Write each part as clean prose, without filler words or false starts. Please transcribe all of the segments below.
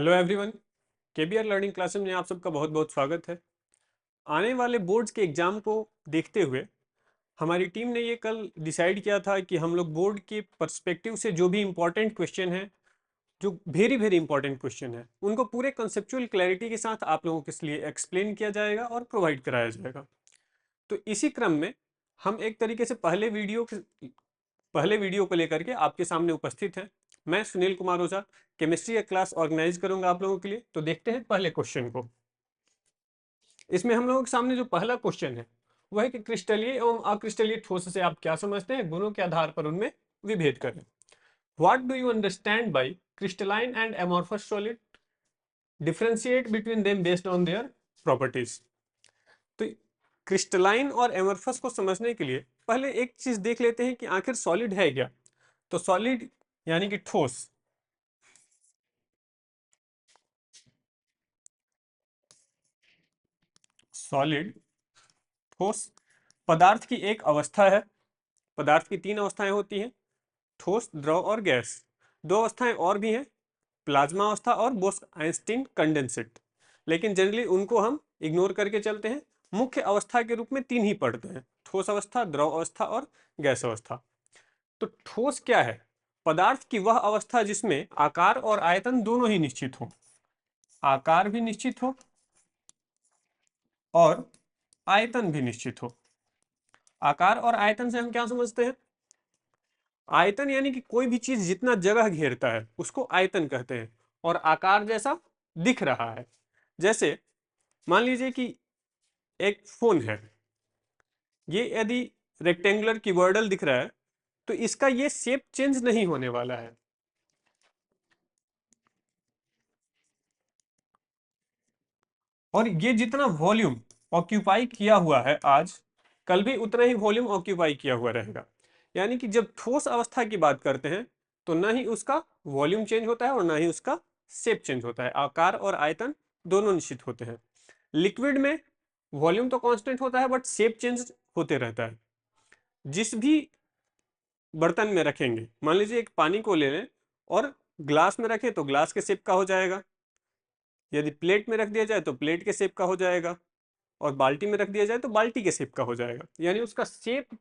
Hello everyone, KBr learning classes में आप सबका बहुत बहुत स्वागत है। आने वाले बोर्ड्स के एग्ज़ाम को देखते हुए हमारी टीम ने ये कल डिसाइड किया था कि हम लोग बोर्ड के पर्सपेक्टिव से जो भी इम्पोर्टेंट क्वेश्चन है, जो वेरी वेरी इंपॉर्टेंट क्वेश्चन है, उनको पूरे कंसेप्चुअल क्लैरिटी के साथ आप लोगों के लिए एक्सप्लेन किया जाएगा और प्रोवाइड कराया जाएगा। तो इसी क्रम में हम एक तरीके से पहले वीडियो को लेकर के आपके सामने उपस्थित हैं। मैं सुनील कुमार ओझा केमिस्ट्री का क्लास ऑर्गेनाइज करूंगा आप लोगों के लिए। तो देखते हैं पहले क्वेश्चन को। इसमें हम लोगों के सामने जो पहला क्वेश्चन है वह है कि क्रिस्टलीय एवं अक्रिस्टलीय ठोस से आप क्या समझते हैं, गुणों के आधार पर उनमें विभेद करें। What do you understand by crystalline and amorphous solid, differentiate between them based on their properties. तो क्रिस्टलाइन और एमोर्फस को समझने के लिए पहले एक चीज देख लेते हैं कि आखिर सॉलिड है क्या। तो सॉलिड यानी कि ठोस, सॉलिड ठोस पदार्थ की एक अवस्था है। पदार्थ की तीन अवस्थाएं होती हैं, ठोस, द्रव और गैस। दो अवस्थाएं और भी हैं, प्लाज्मा अवस्था और बोस-आइंस्टीन कंडेंसेट, लेकिन जनरली उनको हम इग्नोर करके चलते हैं। मुख्य अवस्था के रूप में तीन ही पढ़ते हैं, ठोस अवस्था, द्रव अवस्था और गैस अवस्था। तो ठोस क्या है? पदार्थ की वह अवस्था जिसमें आकार और आयतन दोनों ही निश्चित हो, आकार भी निश्चित हो और आयतन भी निश्चित हो। आकार और आयतन से हम क्या समझते हैं? आयतन यानी कि कोई भी चीज जितना जगह घेरता है उसको आयतन कहते हैं, और आकार जैसा दिख रहा है। जैसे मान लीजिए कि एक फोन है, ये यदि रेक्टेंगुलर क्यूबॉइडल दिख रहा है तो इसका ये शेप चेंज नहीं होने वाला है। और ये जितना वॉल्यूम ऑक्यूपाई किया हुआ है आज, कल भी उतना ही वॉल्यूम ऑक्यूपाई किया हुआ रहेगा। यानी कि जब ठोस अवस्था की बात करते हैं तो ना ही उसका वॉल्यूम चेंज होता है और ना ही उसका शेप चेंज होता है, आकार और आयतन दोनों निश्चित होते हैं। लिक्विड में वॉल्यूम तो कांस्टेंट होता है बट शेप चेंज होते रहता है। जिस भी बर्तन में रखेंगे, मान लीजिए एक पानी को ले लें और ग्लास में रखें तो ग्लास के शेप का हो जाएगा, यदि प्लेट में रख दिया जाए तो प्लेट के शेप का हो जाएगा, और बाल्टी में रख दिया जाए तो बाल्टी के शेप का हो जाएगा। यानी उसका शेप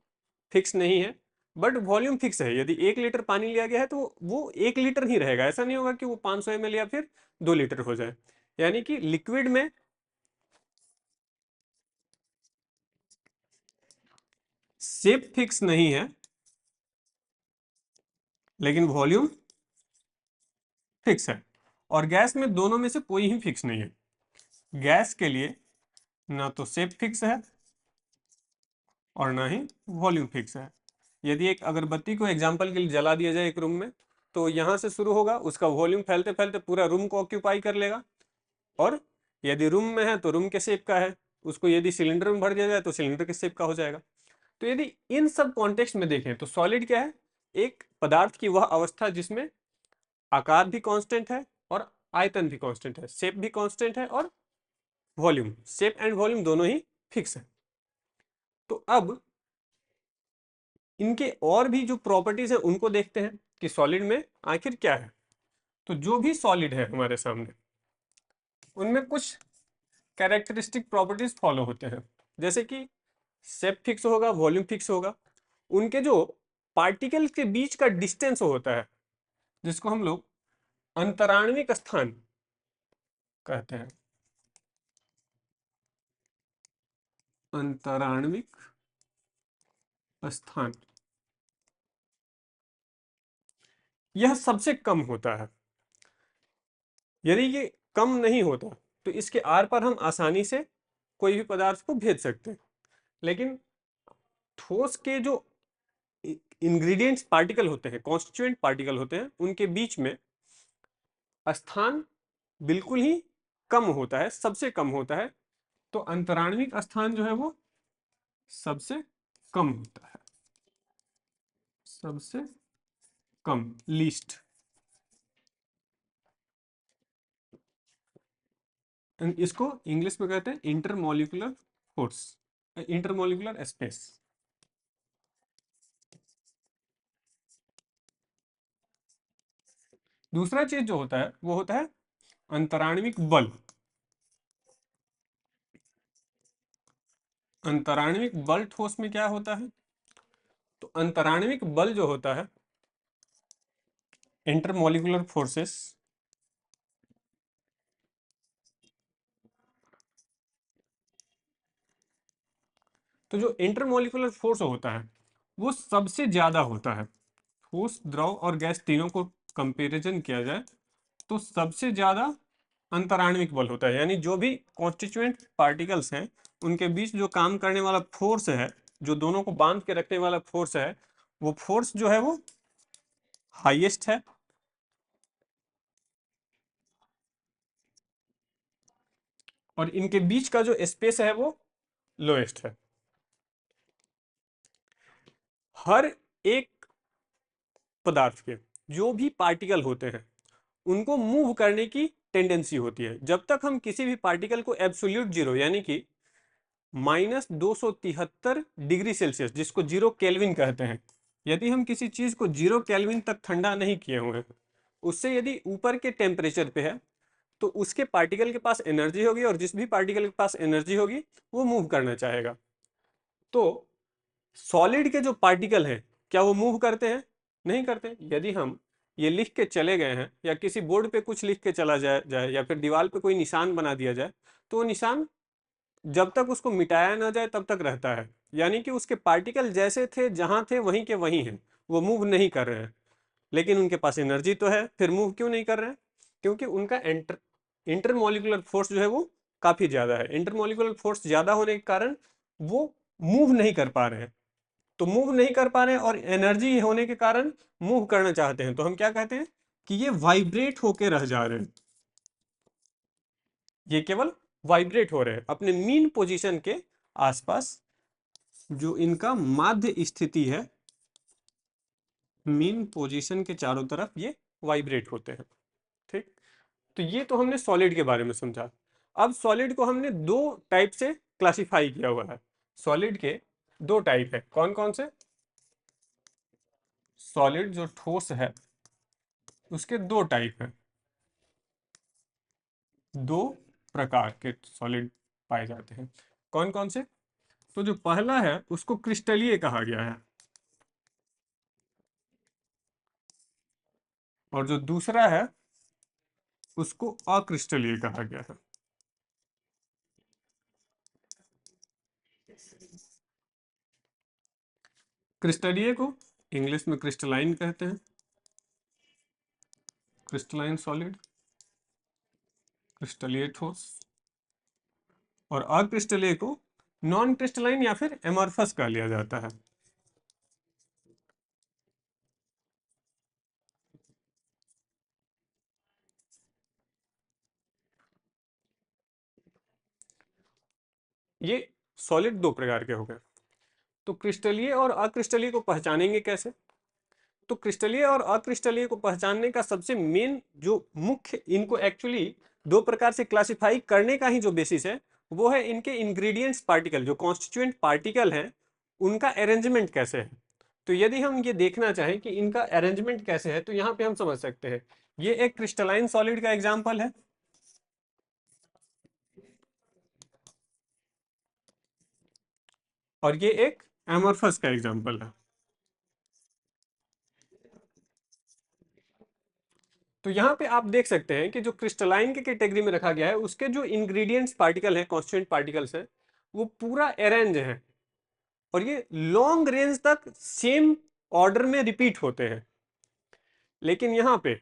फिक्स नहीं है बट वॉल्यूम फिक्स है। यदि 1 लीटर पानी लिया गया है तो वो 1 लीटर ही रहेगा, ऐसा नहीं होगा कि वो 500 ml या फिर 2 लीटर हो जाए। यानी कि लिक्विड में शेप फिक्स नहीं है लेकिन वॉल्यूम फिक्स है, और गैस में दोनों में से कोई ही फिक्स नहीं है। गैस के लिए ना तो शेप फिक्स है और ना ही वॉल्यूम फिक्स है। यदि एक अगरबत्ती को एग्जाम्पल के लिए जला दिया जाए एक रूम में, तो यहाँ से शुरू होगा, उसका वॉल्यूम फैलते फैलते पूरा रूम को ऑक्यूपाई कर लेगा। और यदि रूम में है तो रूम के शेप का है, उसको यदि सिलेंडर में भर दिया जाए तो सिलेंडर के शेप का हो जाएगा। तो यदि इन सब कॉन्टेक्स्ट में देखें तो सॉलिड क्या है? एक पदार्थ की वह अवस्था जिसमें आकार भी कांस्टेंट है और आयतन भी कांस्टेंट है, शेप भी कांस्टेंट है और वॉल्यूम, शेप एंड वॉल्यूम दोनों ही फिक्स है। तो अब इनके और भी जो प्रॉपर्टीज है उनको देखते हैं कि सॉलिड में आखिर क्या है। तो जो भी सॉलिड है हमारे सामने, उनमें कुछ कैरेक्टरिस्टिक प्रॉपर्टीज फॉलो होते हैं। जैसे कि शेप फिक्स होगा, वॉल्यूम फिक्स होगा, उनके जो पार्टिकल के बीच का डिस्टेंस होता है जिसको हम लोग अंतराण्विक स्थान कहते हैं। अंतराण्विक स्थान यह सबसे कम होता है। यदि ये कम नहीं होता तो इसके आर पर हम आसानी से कोई भी पदार्थ को भेज सकते हैं। लेकिन ठोस के जो इंग्रेडिएंट्स पार्टिकल होते हैं, कॉन्स्टिट्यूएंट पार्टिकल होते हैं, उनके बीच में स्थान बिल्कुल ही कम होता है, सबसे कम होता है। तो अंतराण्विक स्थान जो है वो सबसे कम होता है, सबसे कम, लीस्ट। इसको इंग्लिश में कहते हैं इंटरमोलिकुलर फोर्स, इंटरमोलिकुलर स्पेस। दूसरा चीज जो होता है वो होता है अंतराण्विक बल। अंतराण्विक बल ठोस में क्या होता है? तो अंतराण्विक बल जो होता है, इंटरमोलिकुलर फोर्सेस, तो जो इंटरमोलिकुलर फोर्स होता है वो सबसे ज्यादा होता है। ठोस, द्रव और गैस तीनों को कंपैरिजन किया जाए तो सबसे ज्यादा अंतराण्विक बल होता है। यानी जो भी कॉन्स्टिट्यूएंट पार्टिकल्स हैं उनके बीच जो काम करने वाला फोर्स है, जो दोनों को बांध के रखने वाला फोर्स है, वो फोर्स जो है वो हाईएस्ट है। और इनके बीच का जो स्पेस है वो लोएस्ट है। हर एक पदार्थ के जो भी पार्टिकल होते हैं उनको मूव करने की टेंडेंसी होती है। जब तक हम किसी भी पार्टिकल को एब्सोल्यूट जीरो यानी कि -273 डिग्री सेल्सियस, जिसको जीरो केल्विन कहते हैं, यदि हम किसी चीज को जीरो केल्विन तक ठंडा नहीं किए हुए हैं, उससे यदि ऊपर के टेम्परेचर पे है तो उसके पार्टिकल के पास एनर्जी होगी, और जिस भी पार्टिकल के पास एनर्जी होगी वो मूव करना चाहेगा। तो सॉलिड के जो पार्टिकल हैं क्या वो मूव करते हैं? नहीं करते। यदि हम ये लिख के चले गए हैं या किसी बोर्ड पे कुछ लिख के चला जाए या फिर दीवार पे कोई निशान बना दिया जाए तो वो निशान जब तक उसको मिटाया ना जाए तब तक रहता है। यानी कि उसके पार्टिकल जैसे थे जहां थे वहीं के वहीं हैं, वो मूव नहीं कर रहे हैं। लेकिन उनके पास एनर्जी तो है, फिर मूव क्यों नहीं कर रहे हैं? क्योंकि उनका इंटरमोलिकुलर फोर्स जो है वो काफी ज्यादा है। इंटरमोलिकुलर फोर्स ज्यादा होने के कारण वो मूव नहीं कर पा रहे हैं। तो मूव नहीं कर पा रहे हैं और एनर्जी होने के कारण मूव करना चाहते हैं, तो हम क्या कहते हैं कि ये वाइब्रेट होके रह जा रहे हैं। ये केवल वाइब्रेट हो रहे हैं अपने मीन पोजीशन के आसपास। जो इनका माध्य स्थिति है, मीन पोजीशन के चारों तरफ ये वाइब्रेट होते हैं। ठीक। तो ये तो हमने सॉलिड के बारे में समझा। अब सॉलिड को हमने दो टाइप से क्लासिफाई किया हुआ है। सॉलिड के दो टाइप है, कौन कौन से? सॉलिड जो ठोस है उसके दो टाइप है, दो प्रकार के सॉलिड पाए जाते हैं। कौन कौन से? तो जो पहला है उसको क्रिस्टलीय कहा गया है, और जो दूसरा है उसको अक्रिस्टलीय कहा गया है। क्रिस्टलीय को इंग्लिश में क्रिस्टलाइन कहते हैं, क्रिस्टलाइन सॉलिड, क्रिस्टलीय ठोस। और अक्रिस्टलीय को नॉन क्रिस्टलाइन या फिर एमॉर्फस कहा लिया जाता है। ये सॉलिड दो प्रकार के हो गए। तो क्रिस्टलीय और अक्रिस्टलीय को पहचानेंगे कैसे? तो क्रिस्टलीय और अक्रिस्टलीय को पहचानने का सबसे मेन जो मुख्य, इनको एक्चुअली दो प्रकार से क्लासिफाई करने का ही जो बेसिस है वो है इनके इंग्रेडिएंट्स पार्टिकल, जो कॉन्स्टिट्यूएंट पार्टिकल हैं उनका अरेंजमेंट कैसे है। तो यदि हम ये देखना चाहें कि इनका अरेंजमेंट कैसे है तो यहाँ पे हम समझ सकते हैं। ये एक क्रिस्टलाइन सॉलिड का एग्जाम्पल है, और ये एक एमorphous का एग्जाम्पल है। तो यहाँ पे आप देख सकते हैं कि जो क्रिस्टलाइन के कैटेगरी में रखा गया है उसके जो इंग्रेडिएंट्स पार्टिकल हैं, कॉन्स्टिट्यूएंट पार्टिकल्स हैं, वो पूरा अरेंज है, और ये लॉन्ग रेंज तक सेम ऑर्डर में रिपीट होते हैं। लेकिन यहाँ पे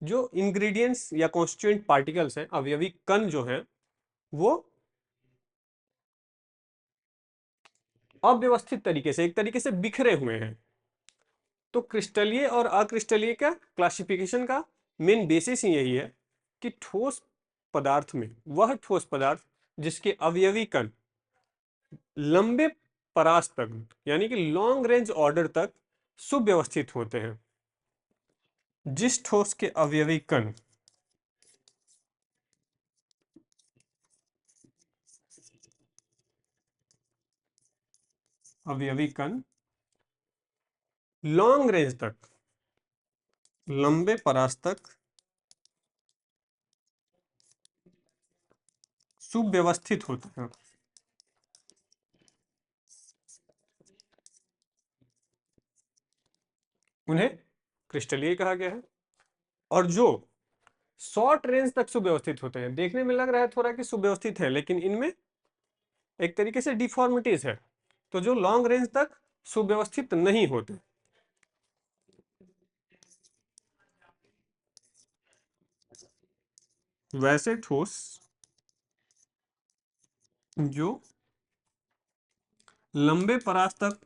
जो इंग्रेडिएंट्स या कॉन्स्टिट्यूएंट पार्टिकल्स हैं, अवयवी कण जो हैं, वो अव्यवस्थित तरीके से, एक तरीके से बिखरे हुए हैं। तो क्रिस्टलीय और अक्रिस्टलीय का क्लासिफिकेशन का मेन बेसिस ही यही है कि ठोस पदार्थ में वह ठोस पदार्थ जिसके अवयवी कण लंबे परास तक यानी कि लॉन्ग रेंज ऑर्डर तक सुव्यवस्थित होते हैं। जिस ठोस के अवयवी कण लॉन्ग रेंज तक, लंबे परास तक सुव्यवस्थित होते हैं, उन्हें क्रिस्टलीय कहा गया है। और जो शॉर्ट रेंज तक सुव्यवस्थित होते हैं, देखने में लग रहा है थोड़ा कि सुव्यवस्थित है, लेकिन इनमें एक तरीके से डिफॉर्मिटीज है, तो जो लॉन्ग रेंज तक सुव्यवस्थित नहीं होते। वैसे ठोस जो लंबे परास तक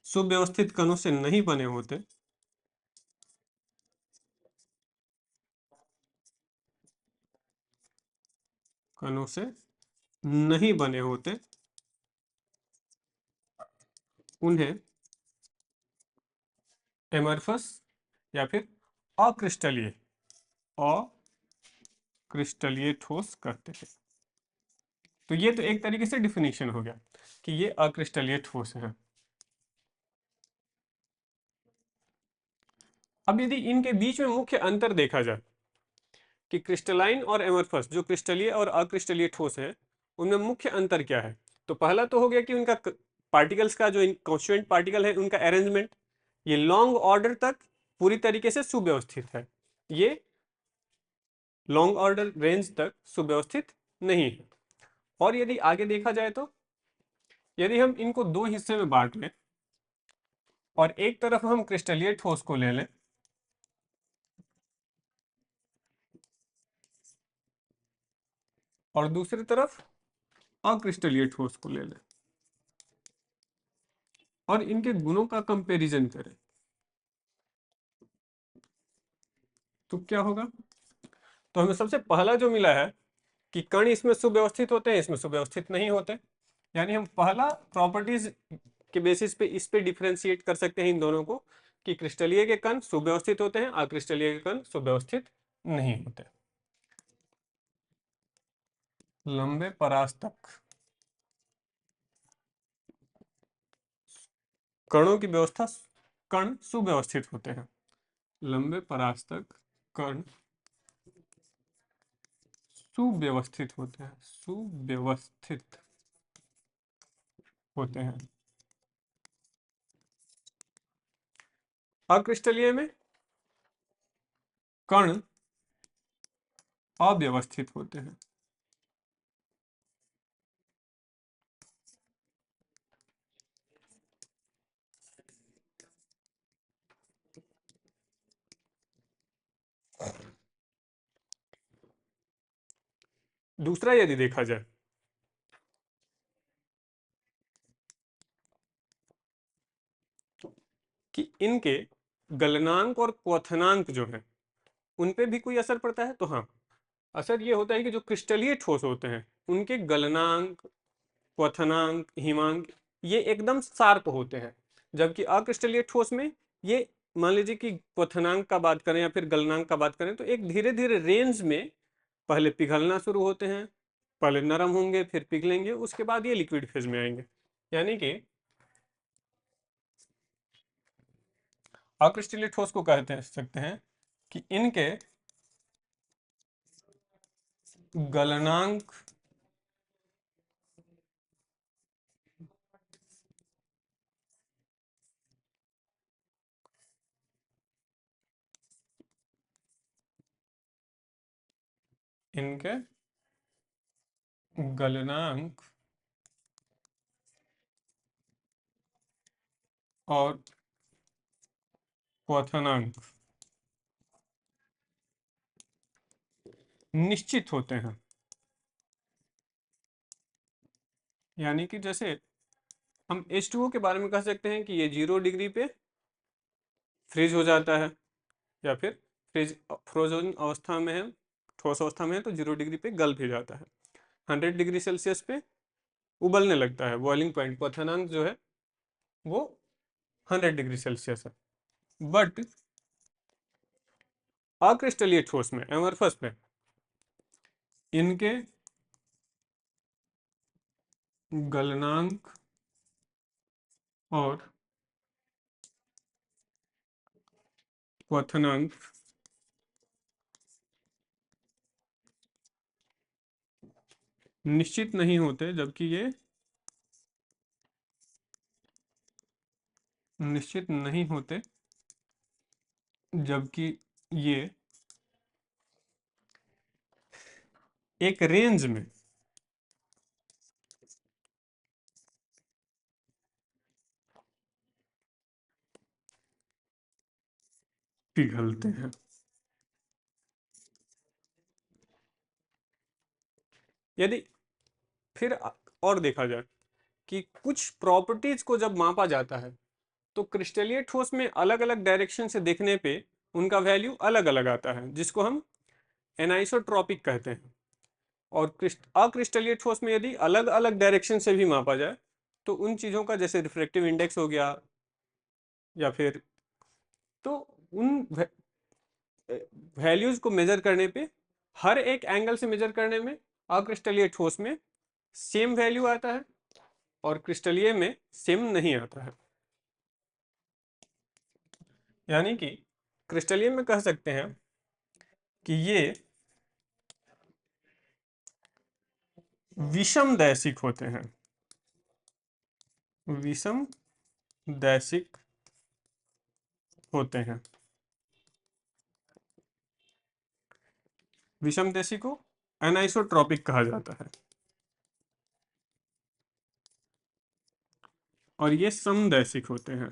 सुव्यवस्थित कणों से नहीं बने होते, कणों से नहीं बने होते, उन्हें एमरफस या फिर अक्रिस्टलीय अक्रिस्टलीय ठोस कहते हैं। तो ये तो एक तरीके से डिफिनीशन हो गया कि ये अक्रिस्टलीय ठोस है। अब यदि इनके बीच में मुख्य अंतर देखा जाए कि क्रिस्टलाइन और एमरफस, जो क्रिस्टलीय और अक्रिस्टलीय ठोस है, उनमें मुख्य अंतर क्या है। तो पहला तो हो गया कि उनका पार्टिकल्स का जो कॉन्स्टिट्यूएंट पार्टिकल है उनका अरेंजमेंट, ये लॉन्ग ऑर्डर तक पूरी तरीके से सुव्यवस्थित है, ये लॉन्ग ऑर्डर रेंज तक सुव्यवस्थित नहीं है। और यदि आगे देखा जाए तो यदि हम इनको दो हिस्से में बांट लें और एक तरफ हम क्रिस्टलीय ठोस को ले लें और दूसरी तरफ अक्रिस्टलीय ठोस को ले लें और इनके गुणों का कंपैरिजन करें, तो क्या होगा। तो हमें सबसे पहला जो मिला है कि कण इसमें सुव्यवस्थित होते हैं, इसमें सुव्यवस्थित नहीं होते, यानी हम पहला प्रॉपर्टीज के बेसिस पे इस पे डिफरेंशिएट कर सकते हैं इन दोनों को कि क्रिस्टलीय के कण सुव्यवस्थित होते हैं, अक्रिस्टलीय के कण सुव्यवस्थित नहीं होते। लंबे परास तक कणों की व्यवस्था, कण सुव्यवस्थित होते हैं, लंबे परास तक कण सुव्यवस्थित होते हैं, सुव्यवस्थित होते हैं। अक्रिस्टलीय में कण अव्यवस्थित होते हैं। दूसरा यदि देखा जाए कि इनके गलनांक और क्वथनांक जो है उन पे भी कोई असर पड़ता है, तो हाँ, असर ये होता है कि जो क्रिस्टलीय ठोस होते हैं उनके गलनांक, क्वथनांक, हिमांक ये एकदम शार्प होते हैं, जबकि अक्रिस्टलीय ठोस में ये, मान लीजिए कि क्वथनांक का बात करें या फिर गलनांक का बात करें, तो एक धीरे धीरे रेंज में पहले पिघलना शुरू होते हैं, पहले नरम होंगे फिर पिघलेंगे, उसके बाद ये लिक्विड फेज में आएंगे। यानी कि अक्रिस्टलीय ठोस को कहते हैं सकते हैं कि इनके गलनांक इनके गलनांक और क्वथनांक निश्चित होते हैं। यानी कि जैसे हम H2O के बारे में कह सकते हैं कि ये 0 डिग्री पे फ्रीज हो जाता है, या फिर फ्रीज फ्रोजन अवस्था में है, ठोस अवस्था में है तो 0 डिग्री पे गल भी जाता है, 100 डिग्री सेल्सियस पे उबलने लगता है, बॉइलिंग पॉइंट क्वथनांक जो है वो 100 डिग्री सेल्सियस है। बट अक्रिस्टलीय ठोस में, एमरफस में, इनके गलनांक और क्वथनांक निश्चित नहीं होते, जबकि ये निश्चित नहीं होते जबकि ये एक रेंज में पिघलते हैं। यदि फिर और देखा जाए कि कुछ प्रॉपर्टीज को जब मापा जाता है तो क्रिस्टलीय ठोस में अलग अलग डायरेक्शन से देखने पे उनका वैल्यू अलग अलग आता है, जिसको हम एनाइसोट्रॉपिक कहते हैं। और अक्रिस्टलीय ठोस में यदि अलग अलग डायरेक्शन से भी मापा जाए तो उन चीज़ों का, जैसे रिफ्रैक्टिव इंडेक्स हो गया या फिर, तो उन वैल्यूज को मेजर करने पे हर एक एंगल से मेजर करने में अक्रिस्टलीय ठोस में सेम वैल्यू आता है और क्रिस्टलीय में सेम नहीं आता है। यानी कि क्रिस्टलीय में कह सकते हैं कि ये विषम दैशिक होते हैं। विषम दैशिक होते हैं। विषम दैशिक को एनाइसोट्रॉपिक कहा जाता है और ये समदैशिक होते हैं।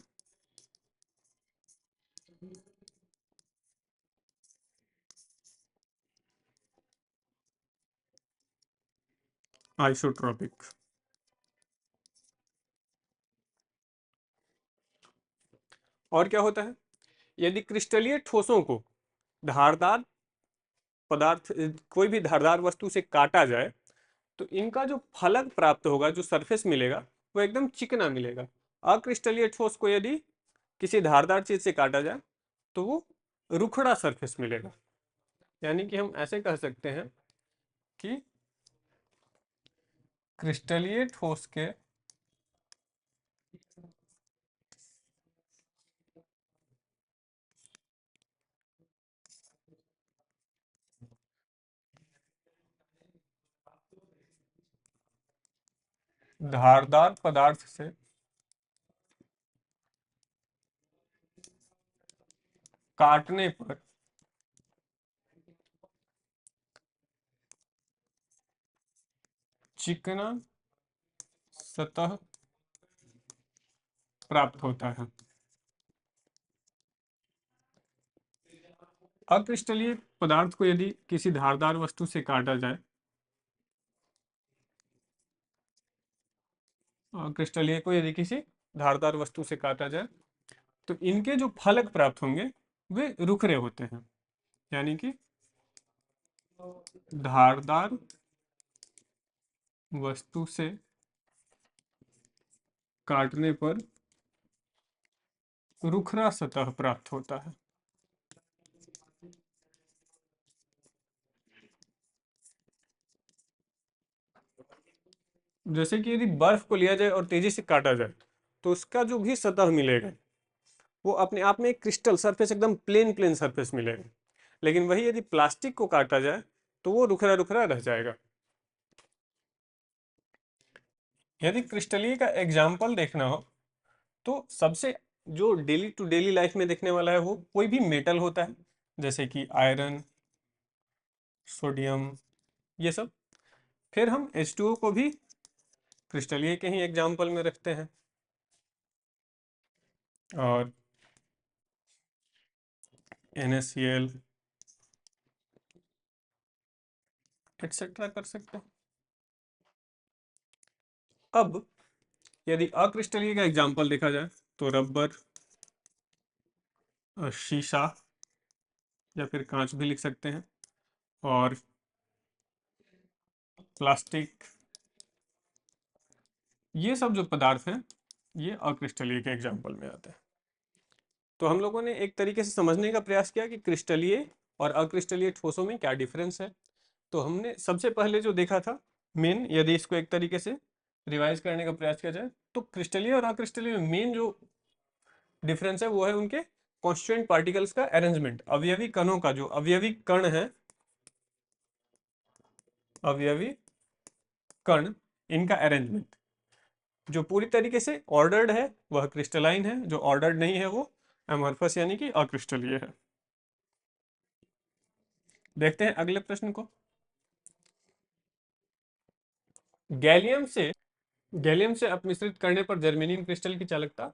आइसोट्रॉपिक। और क्या होता है, यदि क्रिस्टलीय ठोसों को धारदार पदार्थ, कोई भी धारदार वस्तु से काटा जाए तो इनका जो फलक प्राप्त होगा, जो सरफेस मिलेगा, वो एकदम चिकना मिलेगा। अक्रिस्टलीय ठोस को यदि किसी धारदार चीज से काटा जाए तो वो रुखड़ा सरफेस मिलेगा। यानी कि हम ऐसे कह सकते हैं कि क्रिस्टलीय ठोस के धारदार पदार्थ से काटने पर चिकना सतह प्राप्त होता है। अक्रिस्टलीय पदार्थ को यदि किसी धारदार वस्तु से काटा जाए, क्रिस्टलीय को यदि किसी धारदार वस्तु से काटा जाए तो इनके जो फलक प्राप्त होंगे वे रुखरे होते हैं। यानी कि धारदार वस्तु से काटने पर रुखरा सतह प्राप्त होता है। जैसे कि यदि बर्फ को लिया जाए और तेजी से काटा जाए तो उसका जो भी सतह मिलेगा वो अपने आप में एक क्रिस्टल सरफेस, एकदम प्लेन प्लेन सरफेस मिलेगा। लेकिन वही यदि प्लास्टिक को काटा जाए तो वो रुखरा रुखरा रह जाएगा। यदि क्रिस्टलीय का एग्जाम्पल देखना हो तो सबसे जो डेली टू डेली लाइफ में देखने वाला है वो कोई भी मेटल होता है, जैसे कि आयरन, सोडियम, ये सब। फिर हम H2O को भी क्रिस्टलीय के ही एग्जाम्पल में रखते हैं और NaCl एक्सेट्रा कर सकते हैं। अब यदि अक्रिस्टलीय का एग्जाम्पल देखा जाए तो रबर, शीशा या फिर कांच भी लिख सकते हैं, और प्लास्टिक, ये सब जो पदार्थ हैं ये अक्रिस्टलीय के एग्जाम्पल में आते हैं। तो हम लोगों ने एक तरीके से समझने का प्रयास किया कि क्रिस्टलीय और अक्रिस्टलीय ठोसों में क्या डिफरेंस है। तो हमने सबसे पहले जो देखा था मेन, यदि इसको एक तरीके से रिवाइज करने का प्रयास किया जाए तो क्रिस्टलीय और अक्रिस्टलीय में मेन जो डिफरेंस है वो है उनके कॉन्स्टिट्यूएंट पार्टिकल्स का अरेंजमेंट, अवयवी कणों का, जो अवयवी कण है, अवयवी कण, इनका अरेंजमेंट जो पूरी तरीके से ऑर्डर्ड है वह क्रिस्टलाइन है, जो ऑर्डर्ड नहीं है वो एमॉर्फस यानी कि अक्रिस्टलीय है। देखते हैं अगले प्रश्न को। गैलियम से अपमिश्रित करने पर जर्मेनियम क्रिस्टल की चालकता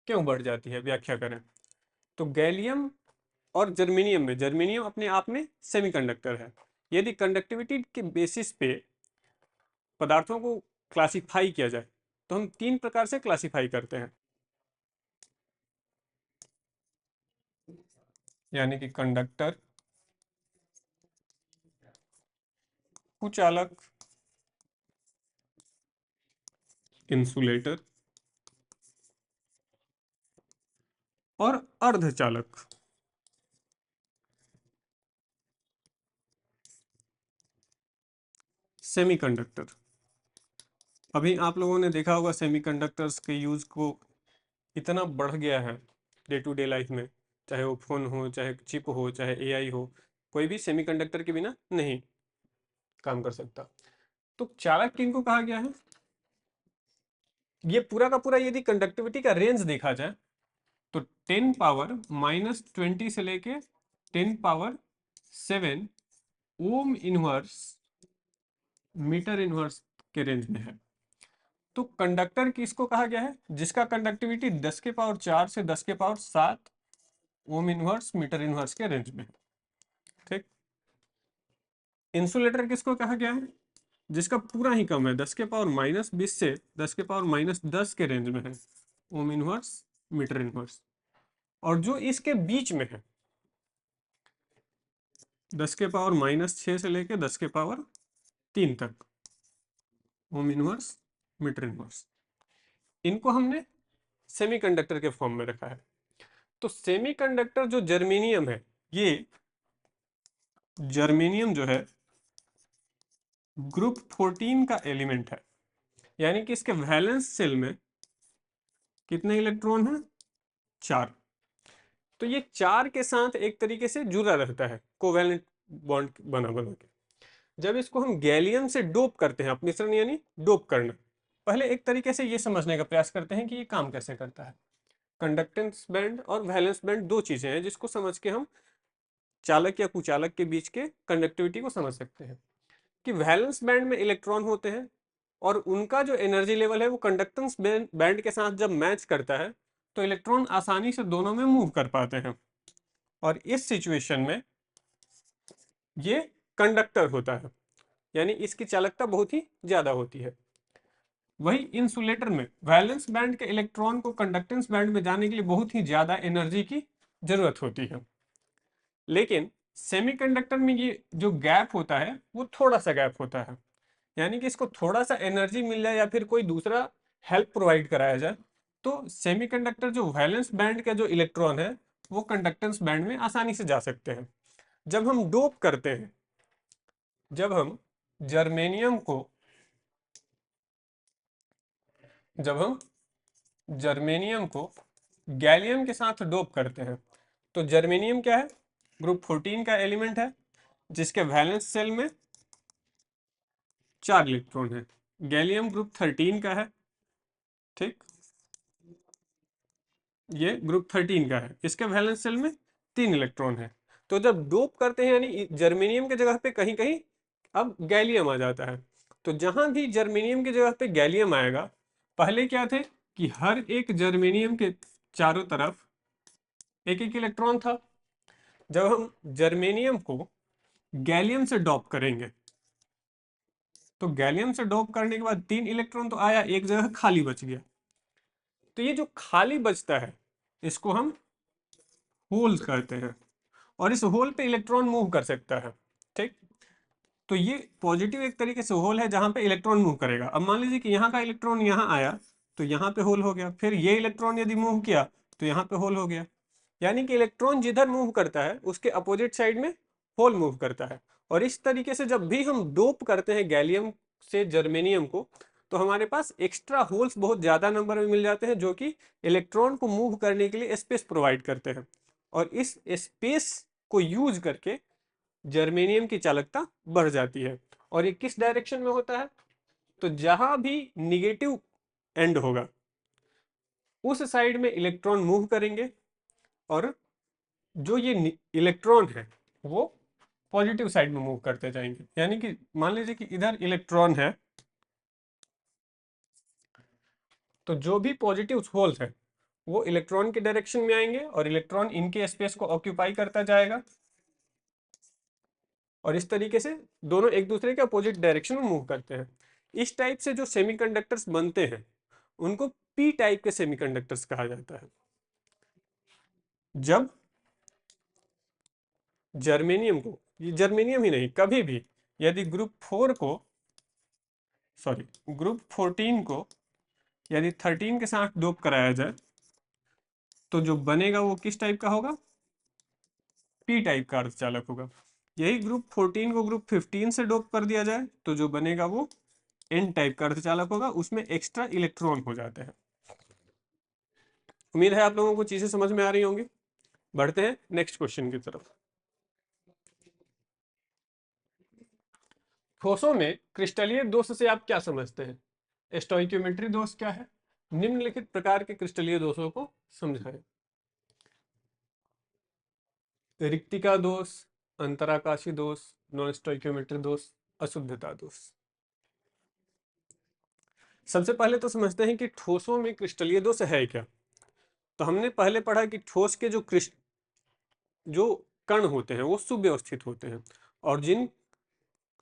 क्यों बढ़ जाती है, व्याख्या करें। तो गैलियम और जर्मेनियम अपने आप में सेमीकंडक्टर है। यदि कंडक्टिविटी के बेसिस पे पदार्थों को क्लासिफाई किया जाए तो हम 3 प्रकार से क्लासिफाई करते हैं, यानी कि कंडक्टर, कुचालक, इंसुलेटर और अर्धचालक। सेमीकंडक्टर, अभी आप लोगों ने देखा होगा सेमीकंडक्टर्स के यूज को इतना बढ़ गया है डे टू डे लाइफ में, चाहे वो फोन हो, चाहे चिप हो, चाहे एआई हो, कोई भी सेमीकंडक्टर के बिना नहीं काम कर सकता। तो चालक किनको कहा गया है, ये पूरा का पूरा यदि कंडक्टिविटी का रेंज देखा जाए तो 10⁻⁻20 से लेके 10⁻7 ओम इनवर्स मीटर इनवर्स के रेंज में है। तो कंडक्टर किसको कहा गया है, जिसका कंडक्टिविटी 10⁻4 से 10⁻7 ओम इनवर्स मीटर इनवर्स के रेंज में है। ठीक। इंसुलेटर किसको कहा गया है, जिसका पूरा ही कम है, 10⁻−20 से 10⁻−10 के रेंज में है, ओम इनवर्स मीटर इनवर्स। और जो इसके बीच में है 10⁻−6 से लेके 10⁻3 तक, ओम इनवर्स मीटर इनवर्स, इनको हमने सेमीकंडक्टर के फॉर्म में रखा है। तो सेमीकंडक्टर जो जर्मेनियम है, ये जर्मेनियम जो है ग्रुप 14 का एलिमेंट है, यानी कि इसके वैलेंस सेल में कितने इलेक्ट्रॉन हैं, 4। तो ये 4 के साथ एक तरीके से जुड़ा रहता है, कोवैलेंट बॉन्ड बना बना के। जब इसको हम गैलियम से डोप करते हैं, अपमिश्रण यानी डोप करना, पहले एक तरीके से ये समझने का प्रयास करते हैं कि ये काम कैसे करता है। कंडक्टेंस बैंड और वैलेंस बैंड दो चीजें हैं जिसको समझ के हम चालक या कुचालक के बीच के कंडक्टिविटी को समझ सकते हैं। कि वैलेंस बैंड में इलेक्ट्रॉन होते हैं और उनका जो एनर्जी लेवल है वो कंडक्टेंस बैंड के साथ जब मैच करता है तो इलेक्ट्रॉन आसानी से दोनों में मूव कर पाते हैं, और इस सिचुएशन में ये कंडक्टर होता है, यानी इसकी चालकता बहुत ही ज्यादा होती है। वही इंसुलेटर में वैलेंस बैंड के इलेक्ट्रॉन को कंडक्टेंस बैंड में जाने के लिए बहुत ही ज्यादा एनर्जी की जरूरत होती है। लेकिन सेमीकंडक्टर में ये जो गैप होता है वो थोड़ा सा गैप होता है, यानी कि इसको थोड़ा सा एनर्जी मिल जाए या फिर कोई दूसरा हेल्प प्रोवाइड कराया जाए तो सेमीकंडक्टर जो वैलेंस बैंड का जो इलेक्ट्रॉन है वो कंडक्टेंस बैंड में आसानी से जा सकते हैं। जब हम डोप करते हैं, जब हम जर्मेनियम को जब हम जर्मेनियम को गैलियम के साथ डोप करते हैं तो जर्मेनियम क्या है, ग्रुप 14 का एलिमेंट है जिसके वैलेंस सेल में 4 इलेक्ट्रॉन है। गैलियम ग्रुप 13 का है, ठीक, ये ग्रुप 13 का है, इसके वैलेंस सेल में 3 इलेक्ट्रॉन है। तो जब डोप करते हैं यानी जर्मेनियम के जगह पे कहीं कहीं अब गैलियम आ जाता है। तो जहां भी जर्मेनियम की जगह पे गैलियम आएगा, पहले क्या थे कि हर एक जर्मेनियम के चारों तरफ एक एक इलेक्ट्रॉन था। जब हम जर्मेनियम को गैलियम से डोप करेंगे तो गैलियम से डोप करने के बाद 3 इलेक्ट्रॉन तो आया, एक जगह खाली बच गया। तो ये जो खाली बचता है इसको हम होल कहते हैं, और इस होल पे इलेक्ट्रॉन मूव कर सकता है। ठीक, तो ये पॉजिटिव एक तरीके से होल है जहां पे इलेक्ट्रॉन मूव करेगा। अब मान लीजिए कि यहाँ का इलेक्ट्रॉन यहाँ आया तो यहाँ पे होल हो गया, फिर ये इलेक्ट्रॉन यदि मूव किया तो यहाँ पे होल हो गया। यानी कि इलेक्ट्रॉन जिधर मूव करता है उसके अपोजिट साइड में होल मूव करता है। और इस तरीके से जब भी हम डोप करते हैं गैलियम से जर्मेनियम को तो हमारे पास एक्स्ट्रा होल्स बहुत ज़्यादा नंबर में मिल जाते हैं, जो कि इलेक्ट्रॉन को मूव करने के लिए स्पेस प्रोवाइड करते हैं। और इस स्पेस को यूज करके जर्मेनियम की चालकता बढ़ जाती है। और ये किस डायरेक्शन में होता है? तो जहां भी निगेटिव एंड होगा उस साइड में इलेक्ट्रॉन मूव करेंगे, और जो ये इलेक्ट्रॉन है वो पॉजिटिव साइड में मूव करते जाएंगे। यानी कि मान लीजिए कि इधर इलेक्ट्रॉन है, तो जो भी पॉजिटिव होल्स है वो इलेक्ट्रॉन के डायरेक्शन में आएंगे और इलेक्ट्रॉन इनके स्पेस को ऑक्यूपाई करता जाएगा, और इस तरीके से दोनों एक दूसरे के अपोजिट डायरेक्शन में मूव करते हैं। इस टाइप से जो सेमीकंडक्टर्स बनते हैं उनको पी टाइप के सेमीकंडक्टर्स कहा जाता है। जब जर्मेनियम को, ये जर्मेनियम ही नहीं, कभी भी यदि ग्रुप 14 को यदि 13 के साथ डोप कराया जाए तो जो बनेगा वो किस टाइप का होगा? पी टाइप का अर्धचालक होगा। यही ग्रुप 14 को ग्रुप 15 से डोप कर दिया जाए तो जो बनेगा वो एन टाइप का अर्धचालक होगा, उसमें एक्स्ट्रा इलेक्ट्रॉन हो जाते हैं। उम्मीद है आप लोगों को चीजें समझ में आ रही होंगी। बढ़ते हैं नेक्स्ट क्वेश्चन की तरफ। ठोसों में क्रिस्टलीय दोष से आप क्या समझते हैं? स्टोइक्योमेट्री दोष क्या है? निम्नलिखित प्रकार के क्रिस्टलीय दोषों को समझाएं। रिक्तिका दोष, अंतराकाशी दोष, नॉन स्टोइक्योमेट्री दोष, अशुद्धता दोष। सबसे पहले तो समझते हैं कि ठोसों में क्रिस्टलीय दोष है क्या। तो हमने पहले पढ़ा कि ठोस के जो कण होते हैं वो सुव्यवस्थित होते हैं, और जिन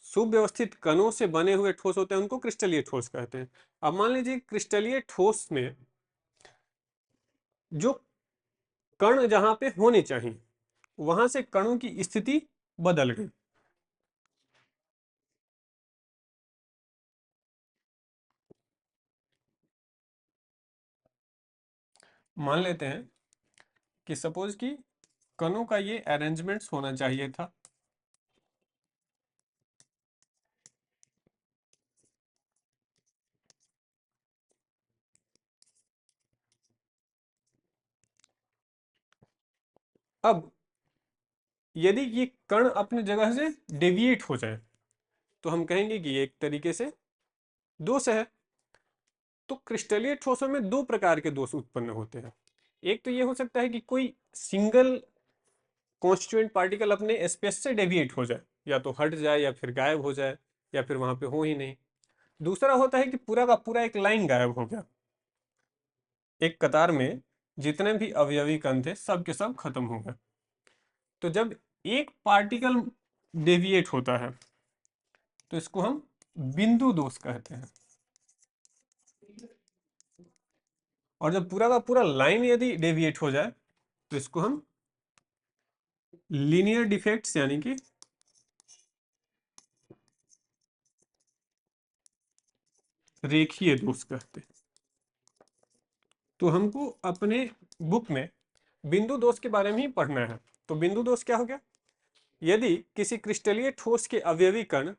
सुव्यवस्थित कणों से बने हुए ठोस होते हैं उनको क्रिस्टलीय ठोस कहते हैं। अब मान लीजिए क्रिस्टलीय ठोस में जो कण जहां पे होने चाहिए वहां से कणों की स्थिति बदल गई। मान लेते हैं कि सपोज कि कणों का ये अरेंजमेंट्स होना चाहिए था, अब यदि ये कण अपनी जगह से डेविएट हो जाए तो हम कहेंगे कि ये एक तरीके से दोष है। तो क्रिस्टलीय ठोसों में दो प्रकार के दोष उत्पन्न होते हैं। एक तो ये हो सकता है कि कोई सिंगल कॉन्स्टिट्यूएंट पार्टिकल अपने स्पेस से डेविएट हो जाए, या तो हट जाए या फिर गायब हो जाए या फिर वहां पे हो ही नहीं। दूसरा होता है कि पूरा का पूरा एक लाइन गायब हो गया, एक कतार में जितने भी अवयवी कण थे सब के सब खत्म हो गए। तो जब एक पार्टिकल डेविएट होता है तो इसको हम बिंदु दोष कहते हैं, और जब पूरा का पूरा लाइन यदि डेविएट हो जाए तो इसको हम लीनियर डिफेक्ट्स यानी कि रेखीय दोष कहते हैं। तो हमको अपने बुक में बिंदु दोष के बारे में ही पढ़ना है। तो बिंदु दोष क्या हो गया? यदि किसी क्रिस्टलीय ठोस के अवयवी कण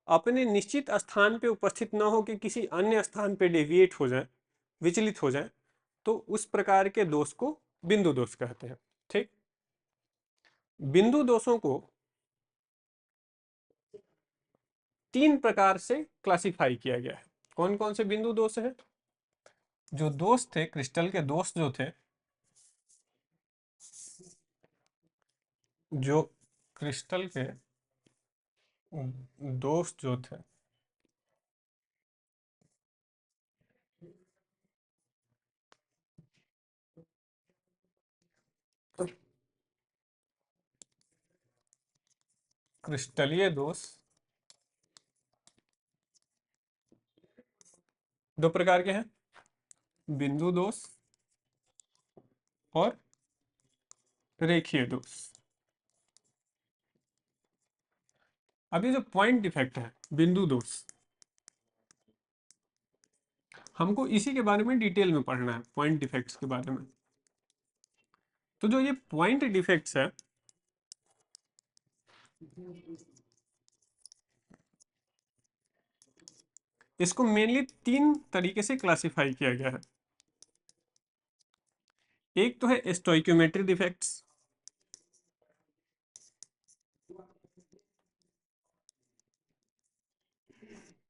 अपने निश्चित स्थान पे उपस्थित न हो कि किसी अन्य स्थान पे डेविएट हो जाए, विचलित हो जाए, तो उस प्रकार के दोष को बिंदु दोष कहते हैं। ठीक, बिंदु दोषों को तीन प्रकार से क्लासिफाई किया गया है। कौन कौन से बिंदु दोष है? जो दोष थे, क्रिस्टल के दोष जो थे, जो क्रिस्टल के दोष जो थे, क्रिस्टलीय दोष दो प्रकार के हैं, बिंदु दोष और रेखीय दोष। अभी जो पॉइंट डिफेक्ट है, बिंदु दोष, हमको इसी के बारे में डिटेल में पढ़ना है, पॉइंट डिफेक्ट्स के बारे में। तो जो ये पॉइंट डिफेक्ट्स है, इसको मेनली 3 तरीके से क्लासिफाई किया गया है। एक तो है स्टोइक्योमेट्री डिफेक्ट्स,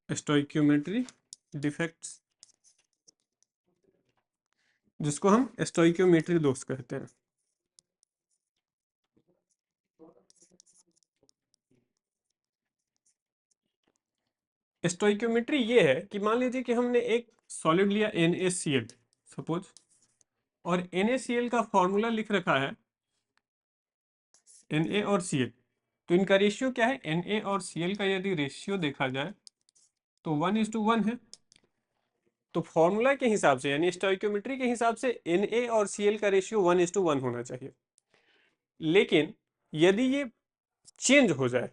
स्टोइक्योमेट्री डिफेक्ट्स जिसको हम स्टोइक्योमेट्री दोष कहते हैं। स्टोइक्योमेट्री ये है कि मान लीजिए कि हमने एक सॉलिड लिया NaCl सपोज, और NaCl का फॉर्मूला लिख रखा है Na और Cl, तो इनका रेशियो क्या है? Na और Cl का यदि रेशियो देखा जाए तो 1:1 है। तो फॉर्मूला के हिसाब से यानी स्टोइक्योमेट्री के हिसाब से Na और Cl का रेशियो 1:1 होना चाहिए। लेकिन यदि ये चेंज हो जाए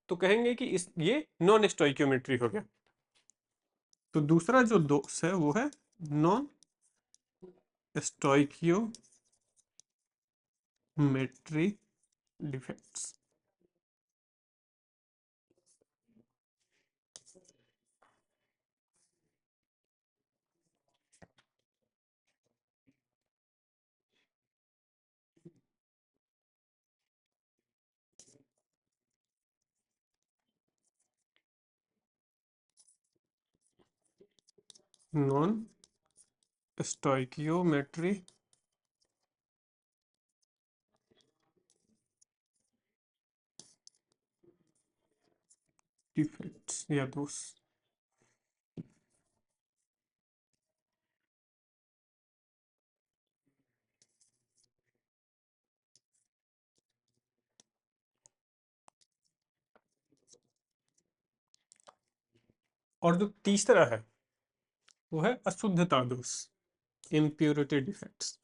तो कहेंगे कि ये नॉन स्टोइक्योमेट्री हो गया। तो दूसरा जो दोष है वो है non stoichiometry defects. Non stoichiometry defects या दोष। और जो तीसरा है वो है अशुद्धता दोष, इम्प्योरिटी डिफेक्ट्स।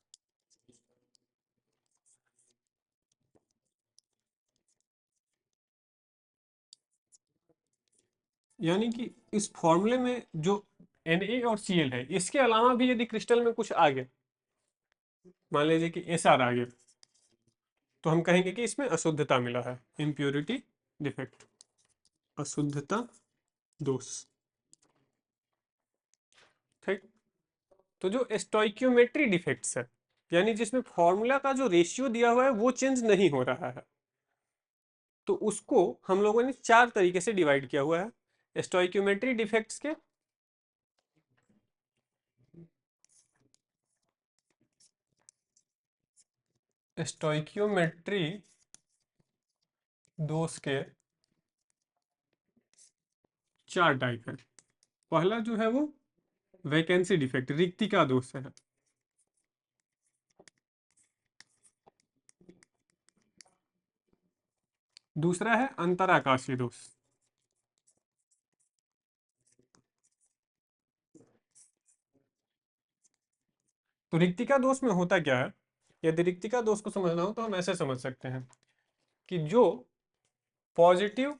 यानी कि इस फॉर्मूले में जो Na और Cl है इसके अलावा भी यदि क्रिस्टल में कुछ आ गया, मान लीजिए कि SR आ गया, तो हम कहेंगे कि इसमें अशुद्धता मिला है, इम्प्योरिटी डिफेक्ट, अशुद्धता दोष। ठीक। तो जो स्टोइक्योमेट्री डिफेक्ट्स है यानी जिसमें फॉर्मूला का जो रेशियो दिया हुआ है वो चेंज नहीं हो रहा है, तो उसको हम लोगों ने 4 तरीके से डिवाइड किया हुआ है स्टोइक्योमेट्री डिफेक्ट्स के। स्टोइक्योमेट्री दोष के 4 टाइप है। पहला जो है वो वैकेंसी डिफेक्ट, रिक्तिका दोष है। दूसरा है अंतराकाशी दोष। तो रिक्तिका दोष में होता क्या है? यदि रिक्तिका दोष को समझना हो तो हम ऐसे समझ सकते हैं कि पॉजिटिव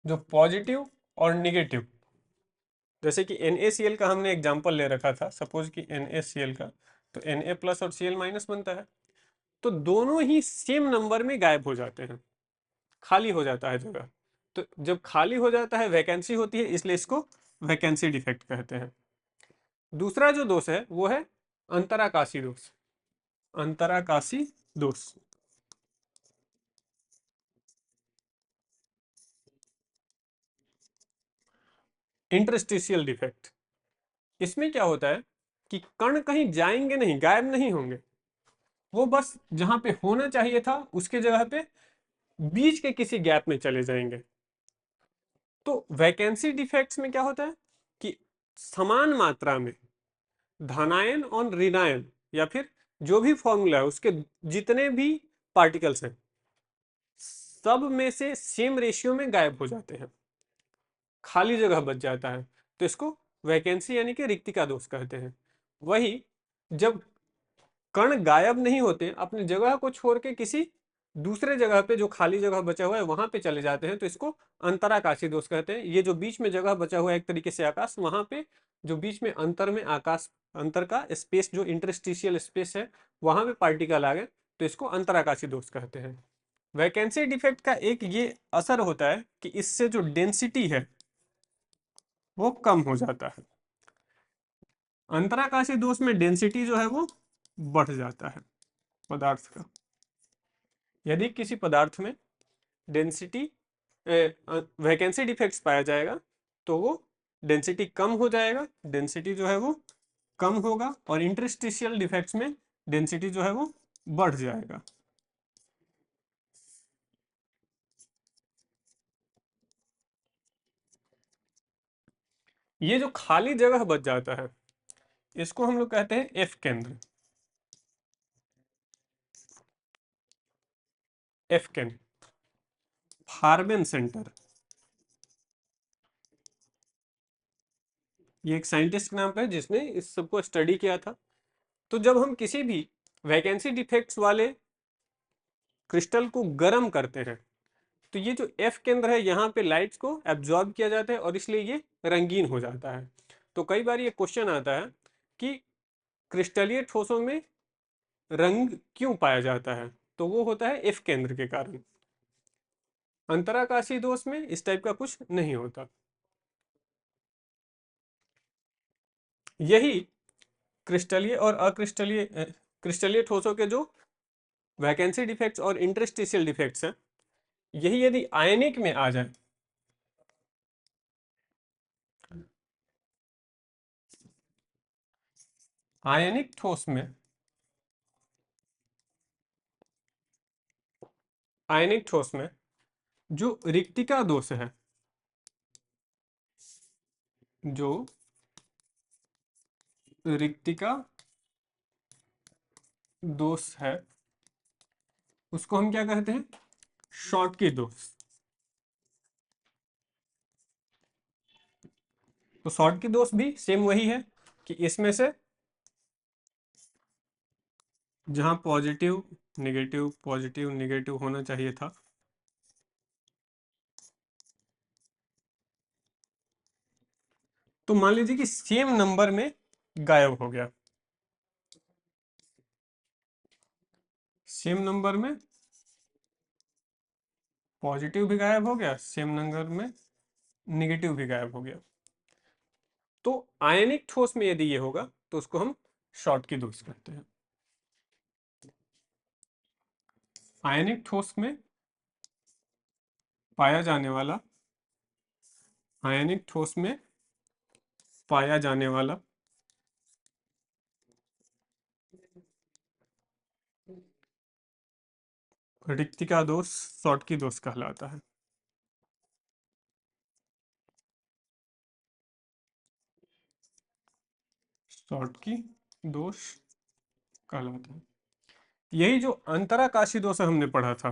जो पॉजिटिव और निगेटिव, जैसे कि NaCl का हमने एग्जांपल ले रखा था, सपोज कि NaCl का, तो Na प्लस और Cl माइनस बनता है, तो दोनों ही सेम नंबर में गायब हो जाते हैं, खाली हो जाता है जगह। तो जब खाली हो जाता है वैकेंसी होती है, इसलिए इसको वैकेंसी डिफेक्ट कहते हैं। दूसरा जो दोष है वो है अंतराकाशी दोष, अंतराकाशी दोष। इंटरस्टिशियल डिफेक्ट, इसमें क्या होता है कि कण कहीं जाएंगे नहीं, गायब नहीं होंगे, वो बस जहां पे होना चाहिए था उसके जगह पे बीच के किसी गैप में चले जाएंगे। तो वैकेंसी डिफेक्ट्स में क्या होता है कि समान मात्रा में धनायन और ऋणायन या फिर जो भी फॉर्मूला है उसके जितने भी पार्टिकल्स हैं सब में से सेम रेशियो में गायब हो जाते हैं, खाली जगह बच जाता है, तो इसको वैकेंसी यानी कि रिक्तिका दोष कहते हैं। वही जब कण गायब नहीं होते, अपनी जगह को छोड़ के किसी दूसरे जगह पे जो खाली जगह बचा हुआ है वहां पे चले जाते हैं, तो इसको अंतराकाशी दोष कहते हैं। ये जो बीच में जगह बचा हुआ है एक तरीके से आकाश, वहां पे जो बीच में अंतर में आकाश अंतर का स्पेस जो इंटरस्टिशियल स्पेस है वहां पे पार्टिकल आ गए, तो इसको अंतराकाशी दोष कहते हैं। वैकेंसी डिफेक्ट का एक ये असर होता है कि इससे जो डेंसिटी है वो कम हो जाता है। अंतराकाशी दोष में डेंसिटी जो है वो बढ़ जाता है पदार्थ का। यदि किसी पदार्थ में डेंसिटी वैकेंसी डिफेक्ट्स पाया जाएगा तो वो डेंसिटी कम हो जाएगा, डेंसिटी जो है वो कम होगा, और इंटरस्टिशियल डिफेक्ट्स में डेंसिटी जो है वो बढ़ जाएगा। ये जो खाली जगह बच जाता है इसको हम लोग कहते हैं एफ केंद्र। एफ केंद्र, फार्बेन सेंटर, ये एक साइंटिस्ट का नाम है जिसने इस सबको स्टडी किया था। तो जब हम किसी भी वैकेंसी डिफेक्ट्स वाले क्रिस्टल को गर्म करते हैं तो ये जो एफ केंद्र है यहाँ पे लाइट्स को एब्जॉर्ब किया जाता है और इसलिए ये रंगीन हो जाता है। तो कई बार ये क्वेश्चन आता है कि क्रिस्टलीय ठोसों में रंग क्यों पाया जाता है, तो वो होता है एफ केंद्र के कारण। अंतराकाशी दोष में इस टाइप का कुछ नहीं होता। यही क्रिस्टलीय और अक्रिस्टलीय क्रिस्टलीय ठोसों के जो वैकेंसी डिफेक्ट्स और इंटरस्टिशियल डिफेक्ट्स हैं, यही यदि आयनिक में आ जाए, आयनिक ठोस में, आयनिक ठोस में जो रिक्तिका दोष है, जो रिक्तिका दोष है उसको हम क्या कहते हैं, शॉटकी दोष। तो शॉटकी दोष भी सेम वही है कि इसमें से जहां पॉजिटिव नेगेटिव होना चाहिए था, तो मान लीजिए कि सेम नंबर में गायब हो गया, सेम नंबर में पॉजिटिव भी गायब हो गया, सेम नंबर में निगेटिव भी गायब हो गया। तो आयनिक ठोस में यदि ये होगा तो उसको हम शॉटकी दोष कहते हैं। आयनिक ठोस में पाया जाने वाला, आयनिक ठोस में पाया जाने वाला रिक्तिका दोष शॉटकी दोष कहलाता है। शॉटकी दोष कहलाता है। यही जो अंतराकाशी दोष हमने पढ़ा था,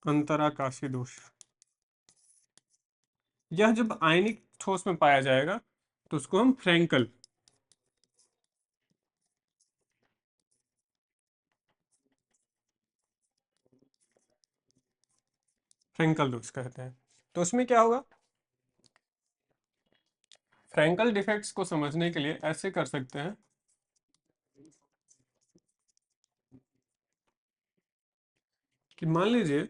अंतराकाशी दोष, यह जब आयनिक ठोस में पाया जाएगा तो उसको हम फ्रैंकल दोष कहते हैं। तो उसमें क्या होगा, फ्रैंकल डिफेक्ट्स को समझने के लिए ऐसे कर सकते हैं कि मान लीजिए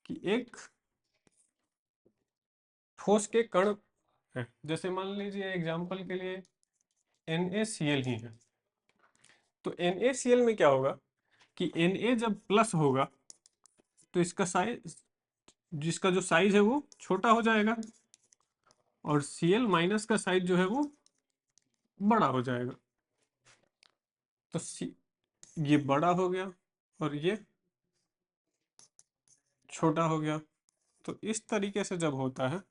कि एक ठोस के कण है, जैसे मान लीजिए एग्जांपल के लिए NaCl ही है। तो NaCl में क्या होगा कि Na जब प्लस होगा तो इसका साइज, जिसका जो साइज है वो छोटा हो जाएगा, और Cl माइनस का साइज जो है वो बड़ा हो जाएगा। तो ये बड़ा हो गया और ये छोटा हो गया। तो इस तरीके से जब होता है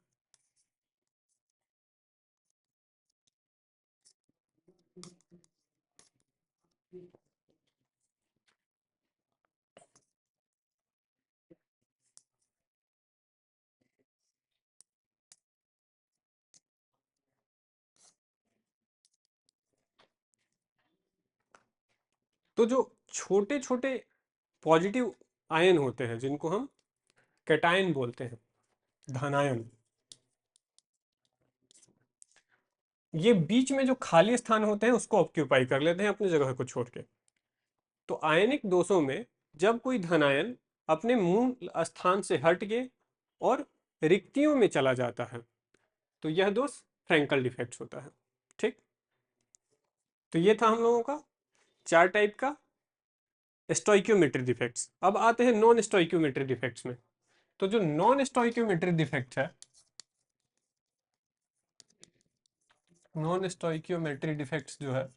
तो जो छोटे छोटे पॉजिटिव आयन होते हैं जिनको हम कैटायन बोलते हैं, धनायन, ये बीच में जो खाली स्थान होते हैं उसको ऑक्यूपाई कर लेते हैं अपनी जगह को छोड़ के। तो आयनिक दोषों में जब कोई धनायन अपने मूल स्थान से हट के और रिक्तियों में चला जाता है तो यह दोष फ्रैंकल डिफेक्ट्स होता है। ठीक, तो ये था हम लोगों का 4 टाइप का स्टोइक्योमेट्री डिफेक्ट्स। अब आते हैं नॉन स्टोइक्योमेट्री डिफेक्ट्स में। तो जो नॉन स्टोइक्योमेट्री डिफेक्ट है, नॉन स्टोइक्योमेट्री डिफेक्ट्स जो है,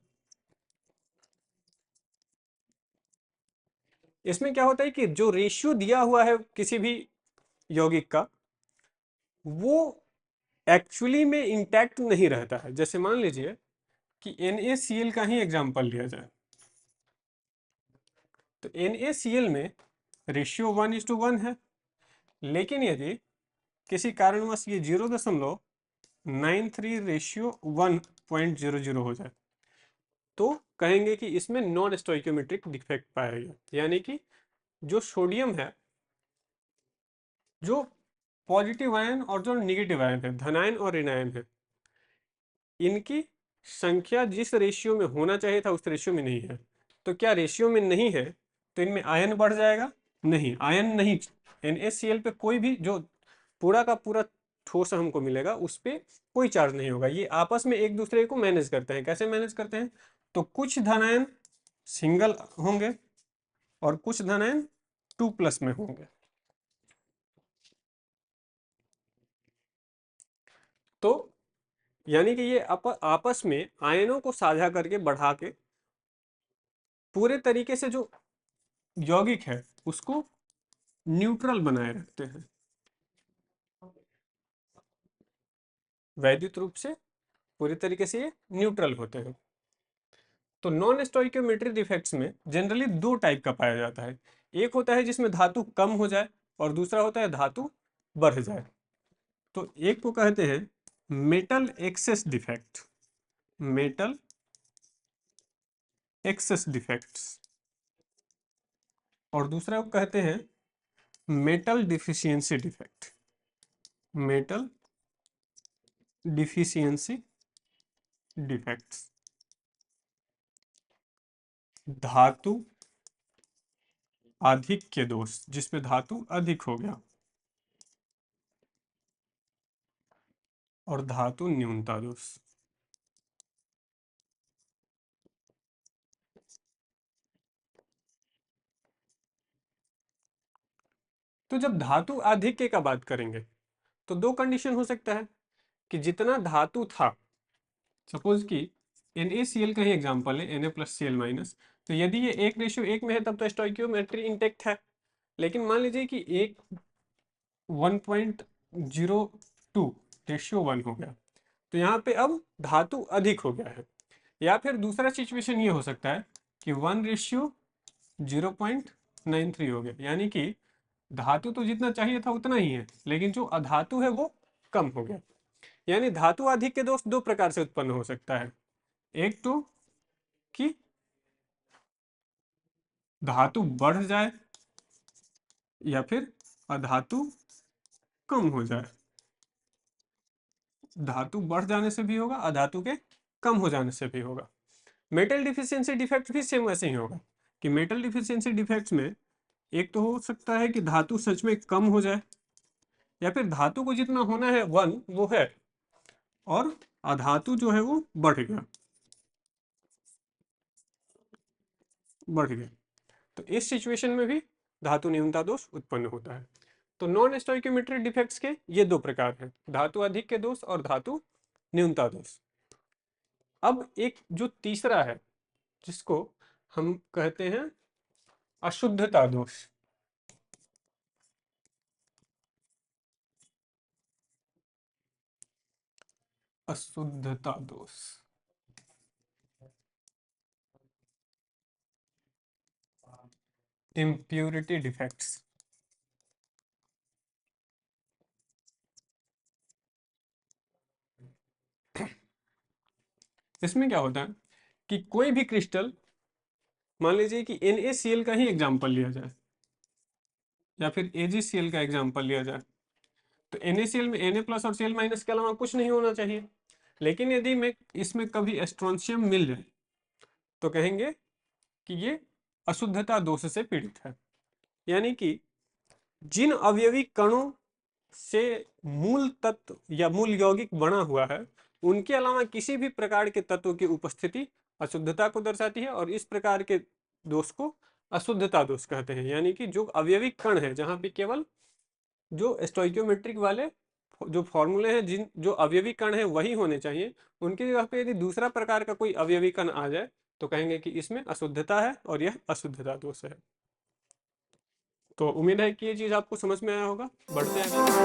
इसमें क्या होता है कि जो रेशियो दिया हुआ है किसी भी यौगिक का, वो एक्चुअली में इंटैक्ट नहीं रहता है। जैसे मान लीजिए कि NaCl का ही एग्जांपल लिया जाए, तो NaCl में रेशियो 1:1 है, लेकिन यदि किसी कारणवश ये 0.93:1.00 हो जाए तो कहेंगे कि इसमें नॉन स्टोइक्योमेट्रिक डिफेक्ट पाया गया। यानी कि जो सोडियम है, जो पॉजिटिव आयन और जो निगेटिव आयन है, धनायन और ऋणायन है, इनकी संख्या जिस रेशियो में होना चाहिए था उस रेशियो में नहीं है। तो क्या रेशियो में नहीं है तो इनमें आयन बढ़ जाएगा? नहीं, आयन नहीं। NaCl पे कोई भी जो पूरा का पूरा ठोस हमको मिलेगा उस पर कोई चार्ज नहीं होगा। ये आपस में एक दूसरे को मैनेज करते हैं। कैसे मैनेज करते हैं? तो कुछ धनायन सिंगल होंगे और कुछ धनायन 2+ में होंगे। तो यानी कि ये आपस में आयनों को साझा करके बढ़ा के पूरे तरीके से जो यौगिक है उसको न्यूट्रल बनाए रखते हैं, वैद्युत रूप से पूरी तरीके से ये न्यूट्रल होते हैं। तो नॉन स्टोइक्योमेट्री डिफेक्ट्स में जनरली 2 टाइप का पाया जाता है। एक होता है जिसमें धातु कम हो जाए और दूसरा होता है धातु बढ़ जाए। तो एक को कहते हैं metal access defect, metal access defects, और दूसरा को कहते हैं metal deficiency defect, metal deficiency defects. धातु आधिक्य दोष, जिसमें धातु अधिक हो गया, और धातु न्यूनता दोष। तो जब धातु आधिक्य का बात करेंगे तो 2 कंडीशन हो सकता है कि जितना धातु था, सपोज कि NaCl का ही एग्जांपल है, Na+Cl-, तो यदि ये 1:1 में है तब तो स्टोइक्योमेट्री इंटेक्ट है। लेकिन मान लीजिए कि 1:1.02:1 हो गया, तो यहाँ पे अब धातु अधिक हो गया है। या फिर दूसरा सिचुएशन ये हो सकता है कि 1:0.93 हो गया, यानी कि धातु तो जितना चाहिए था उतना ही है लेकिन जो अधातु है वो कम हो गया। यानी धातु आधिक्य दोष 2 प्रकार से उत्पन्न हो सकता है। एक तो कि धातु बढ़ जाए या फिर अधातु कम हो जाए। धातु बढ़ जाने से भी होगा, अधातु के कम हो जाने से भी होगा। मेटल डिफिशियंसी डिफेक्ट भी सेम वैसे ही होगा कि मेटल डिफिशियंसी डिफेक्ट्स में एक तो हो सकता है कि धातु सच में कम हो जाए, या फिर धातु को जितना होना है 1 वो है और अधातु जो है वो बढ़ गया, बढ़ गया। तो इस सिचुएशन में भी धातु न्यूनता दोष उत्पन्न होता है। तो नॉन स्टोइक्योमेट्रिक डिफेक्ट्स के ये 2 प्रकार हैं, धातु अधिक्य दोष और धातु न्यूनता दोष। अब एक जो तीसरा है जिसको हम कहते हैं अशुद्धता दोष। अशुद्धता दोष, इम्प्योरिटी डिफेक्ट्स। इसमें क्या होता है कि कोई भी क्रिस्टल, मान लीजिए कि NaCl का ही एग्जांपल लिया जाए या फिर AgCl का एग्जांपल लिया जाए, तो NaCl में Na+ और Cl- के अलावा कुछ नहीं होना चाहिए। लेकिन यदि मैं इसमें कभी स्ट्रोंशियम मिल जाए तो कहेंगे कि ये अशुद्धता दोष से पीड़ित है। यानी कि जिन अवयवी कणों से मूल तत्व या मूल यौगिक बना हुआ है उनके अलावा किसी भी प्रकार के तत्व की उपस्थिति अशुद्धता को दर्शाती है, और इस प्रकार के दोष को अशुद्धता दोष कहते हैं। यानी कि जो अवयवी कण है, जहां पे केवल जो स्टोइकियोमेट्रिक वाले जो फॉर्मूले हैं, जिन जो अवयवी कण है वही होने चाहिए, उनकी जगह पे यदि दूसरा प्रकार का कोई अवयवी कण आ जाए तो कहेंगे कि इसमें अशुद्धता है और यह अशुद्धता दोष है। तो उम्मीद है कि ये चीज आपको समझ में आया होगा। बढ़ते हैं आगे।